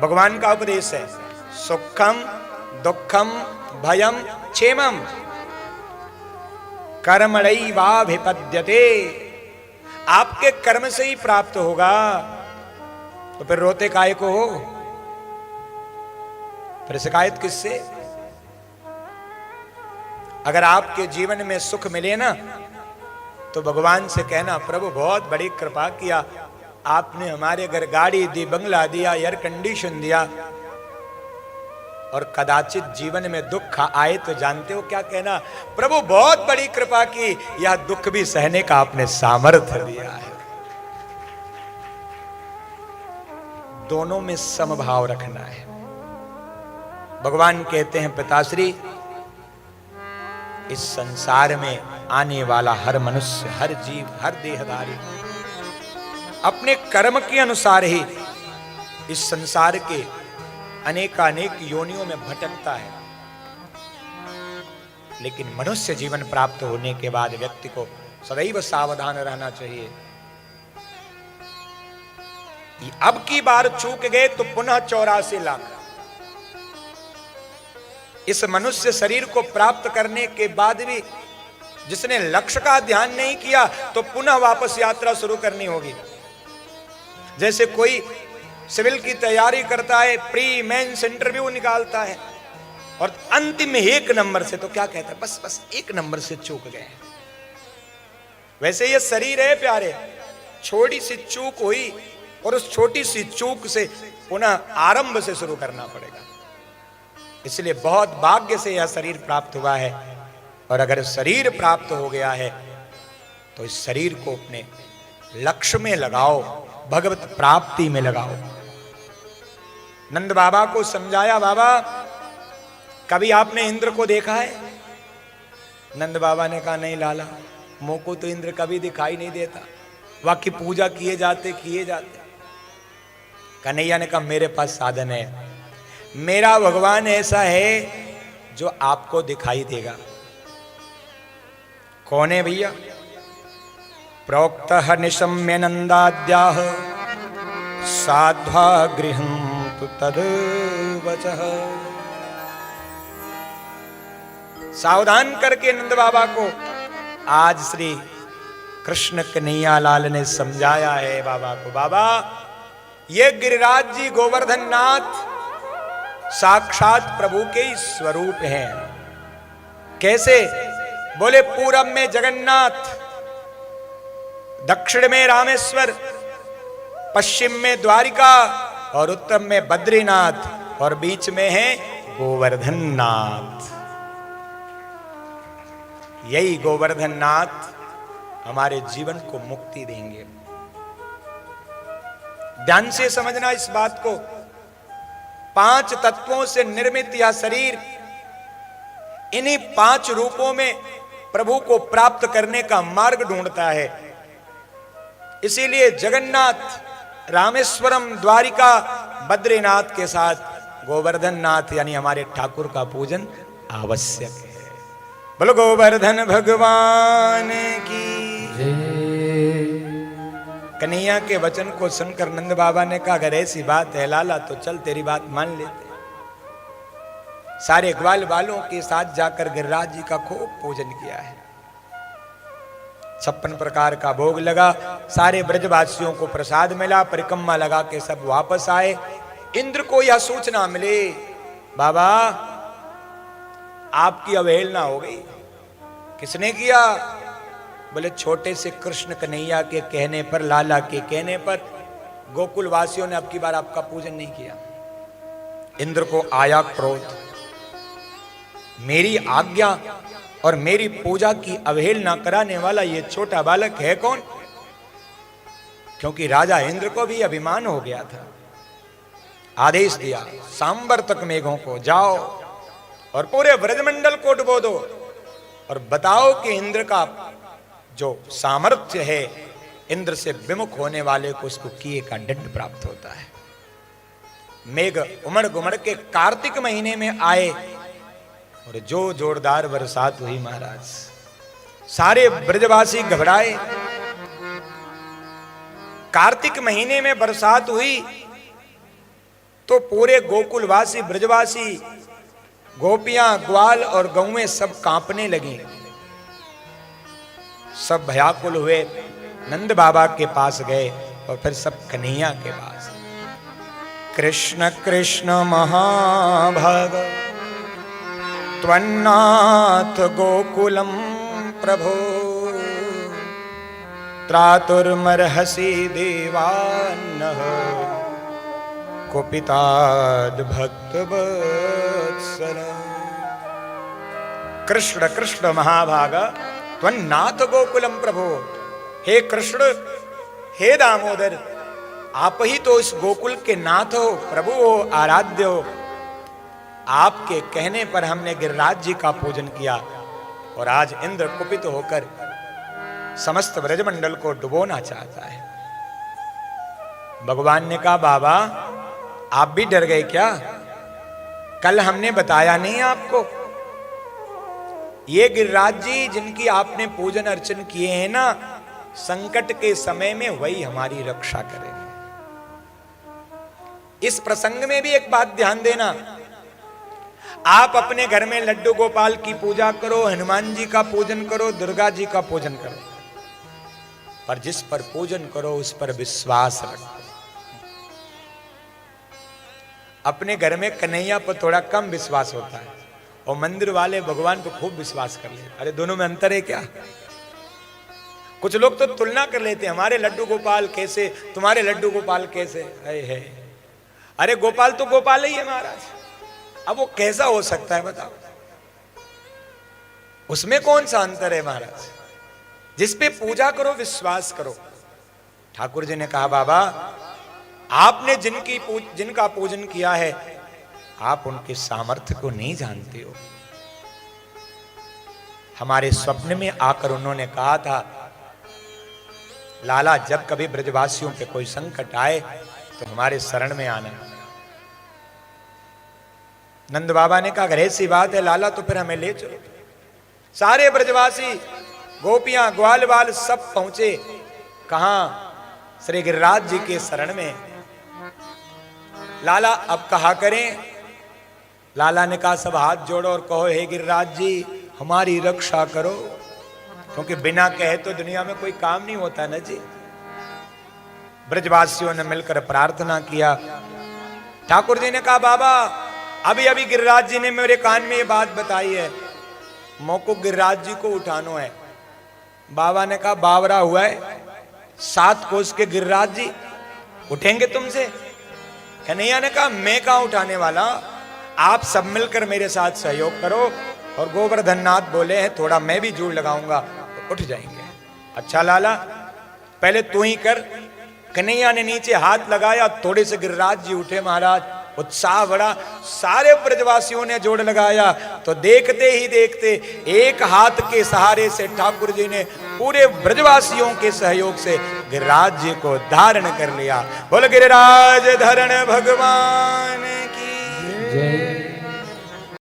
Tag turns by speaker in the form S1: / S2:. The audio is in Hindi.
S1: भगवान का उपदेश है, सुखम दुखम भयम क्षेमम कर्मणैवाभिपद्यते। आपके कर्म से ही प्राप्त होगा, तो फिर रोते काहे को हो, फिर शिकायत किससे? अगर आपके जीवन में सुख मिले ना, तो भगवान से कहना, प्रभु बहुत बड़ी कृपा किया, आपने हमारे घर गाड़ी दी, बंगला दिया, एयर कंडीशन दिया, और कदाचित जीवन में दुख आए तो जानते हो क्या कहना, प्रभु बहुत बड़ी कृपा की, यह दुख भी सहने का आपने सामर्थ्य दिया है। दोनों में समभाव रखना है। भगवान कहते हैं, पिताश्री, इस संसार में आने वाला हर मनुष्य, हर जीव, हर देहधारी अपने कर्म के अनुसार ही इस संसार के अनेकानेक योनियों में भटकता है, लेकिन मनुष्य जीवन प्राप्त होने के बाद व्यक्ति को सदैव सावधान रहना चाहिए। अब की बार चूक गए तो पुनः 84 लाख। इस मनुष्य शरीर को प्राप्त करने के बाद भी जिसने लक्ष्य का ध्यान नहीं किया, तो पुनः वापस यात्रा शुरू करनी होगी। जैसे कोई सिविल की तैयारी करता है, प्री मेंस इंटरव्यू निकालता है, और अंतिम 1 नंबर से तो क्या कहता है, बस 1 नंबर से चूक गए। वैसे ये शरीर है प्यारे, छोटी सी चूक हुई और उस छोटी सी चूक से पुनः आरंभ से शुरू करना पड़ेगा। इसलिए बहुत भाग्य से यह शरीर प्राप्त हुआ है, और अगर शरीर प्राप्त हो गया है तो इस शरीर को अपने लक्ष्य में लगाओ, भगवत प्राप्ति में लगाओ। नंद बाबा को समझाया, बाबा कभी आपने इंद्र को देखा है? नंद बाबा ने कहा, नहीं लाला, मुझ को तो इंद्र कभी दिखाई नहीं देता, वाकई पूजा किए जाते। कन्हैया ने कहा, मेरे पास साधन है, मेरा भगवान ऐसा है जो आपको दिखाई देगा। कौन है भैया? प्रोक्तः निशम्य नंदाद्याः साध्वा गृहं तु तद् वचः। सावधान करके नंद बाबा को आज श्री कृष्ण कन्हैया लाल ने समझाया है बाबा को, बाबा ये गिरिराज जी गोवर्धन नाथ साक्षात प्रभु के ही स्वरूप हैं। कैसे? बोले पूरब में जगन्नाथ, दक्षिण में रामेश्वर, पश्चिम में द्वारिका और उत्तर में बद्रीनाथ, और बीच में है गोवर्धन नाथ। यही गोवर्धन नाथ हमारे जीवन को मुक्ति देंगे। ध्यान से समझना इस बात को। 5 तत्वों से निर्मित यह शरीर इन्हीं 5 रूपों में प्रभु को प्राप्त करने का मार्ग ढूंढता है। इसीलिए जगन्नाथ, रामेश्वरम, द्वारिका, बद्रीनाथ के साथ गोवर्धन नाथ यानी हमारे ठाकुर का पूजन आवश्यक है। बोलो गोवर्धन भगवान की। कन्हैया के वचन को सुनकर नंद बाबा ने कहा, अगर ऐसी बात है लाला तो चल तेरी बात मान लेते। सारे ग्वाल वालों के साथ जाकर गिरिराज जी का खूब पूजन किया है। 56 प्रकार का भोग लगा, सारे ब्रजवासियों को प्रसाद मिला, परिक्रमा लगा के सब वापस आए। इंद्र को यह सूचना मिले, बाबा आपकी अवहेलना हो गई। किसने किया? बोले छोटे से कृष्ण कन्हैया के कहने पर, लाला के कहने पर गोकुल वासियों ने अब की बार आपका पूजन नहीं किया। इंद्र को आया क्रोध, मेरी आज्ञा और मेरी पूजा की अवहेलना कराने वाला ये छोटा बालक है कौन? क्योंकि राजा इंद्र को भी अभिमान हो गया था। आदेश दिया सांबर तक मेघों को, जाओ और पूरे ब्रजमंडल को डुबो दो और बताओ कि इंद्र का जो सामर्थ्य है, इंद्र से विमुख होने वाले को उसको किए का दंड प्राप्त होता है। मेघ उमड़ गुमड़ के कार्तिक महीने में आए और जो जोरदार बरसात हुई महाराज, सारे ब्रजवासी घबराए। कार्तिक महीने में बरसात हुई तो पूरे गोकुलवासी ब्रजवासी गोपियां ग्वाल और गौएं सब कांपने लगी, सब भयाकुल हुए, नंद बाबा के पास गए और फिर सब कन्हैया के पास। कृष्ण कृष्ण महाभाग त्वन्नाथ गोकुलम प्रभो त्रातुर्मर्हसि देवान्नः कुपिताद् भक्तवत्सल। कृष्ण कृष्ण महाभाग त्वन्नाथ गोकुलम प्रभो, हे कृष्ण हे दामोदर, आप ही तो इस गोकुल के नाथ हो, प्रभु हो, आराध्य हो। आपके कहने पर हमने गिरिराज जी का पूजन किया और आज इंद्र कुपित होकर समस्त ब्रजमंडल को डुबोना चाहता है। भगवान ने कहा बाबा आप भी डर गए क्या? कल हमने बताया नहीं आपको? ये गिरिराज जी जिनकी आपने पूजन अर्चन किए हैं ना, संकट के समय में वही हमारी रक्षा करेंगे। इस प्रसंग में भी एक बात ध्यान देना, आप अपने घर में लड्डू गोपाल की पूजा करो, हनुमान जी का पूजन करो, दुर्गा जी का पूजन करो, पर जिस पर पूजन करो उस पर विश्वास रखो। अपने घर में कन्हैया पर थोड़ा कम विश्वास होता है और मंदिर वाले भगवान पर खूब विश्वास कर लेते। अरे दोनों में अंतर है क्या? कुछ लोग तो तुलना कर लेते हैं, हमारे लड्डू गोपाल कैसे, तुम्हारे लड्डू गोपाल कैसे है। अरे गोपाल तो गोपाल ही है महाराज, अब वो कैसा हो सकता है बताओ? उसमें कौन सा अंतर है महाराज? जिस पे पूजा करो विश्वास करो। ठाकुर जी ने कहा बाबा आपने जिनका पूजन किया है आप उनके सामर्थ्य को नहीं जानते हो। हमारे स्वप्न में आकर उन्होंने कहा था लाला जब कभी ब्रजवासियों पे कोई संकट आए तो हमारे शरण में आना। नंद बाबा ने कहा अगर ऐसी बात है लाला तो फिर हमें ले चलो। सारे ब्रजवासी गोपियां ग्वाल बाल सब पहुंचे कहां? श्री गिरिराज जी के शरण में। लाला अब कहा करें? लाला ने कहा सब हाथ जोड़ो और कहो हे गिरिराज जी हमारी रक्षा करो, क्योंकि बिना कहे तो दुनिया में कोई काम नहीं होता ना जी। ब्रजवासियों ने मिलकर प्रार्थना किया। ठाकुर जी ने कहा बाबा अभी अभी गिरिराज जी ने मेरे कान में ये बात बताई है, मोको गिरिराज जी को उठानो है। बाबा ने कहा बावरा हुआ है, 7 कोस के गिरिराज जी उठेंगे तुमसे? कन्हैया ने कहा मैं कहां उठाने वाला, आप सब मिलकर मेरे साथ सहयोग करो। और गोवर्धन नाथ बोले हैं थोड़ा मैं भी जोर लगाऊंगा तो उठ जाएंगे। अच्छा लाला पहले तू ही कर। कन्हैया ने नीचे हाथ लगाया, थोड़े से गिरिराज जी उठे महाराज। उत्साह बढ़ा, सारे ब्रजवासियों ने जोड़ लगाया तो देखते ही देखते एक हाथ के सहारे से ठाकुर जी ने पूरे ब्रजवासियों के सहयोग से गिरिराज जी को धारण कर लिया। बोल गिरिराज धरण भगवान की जय।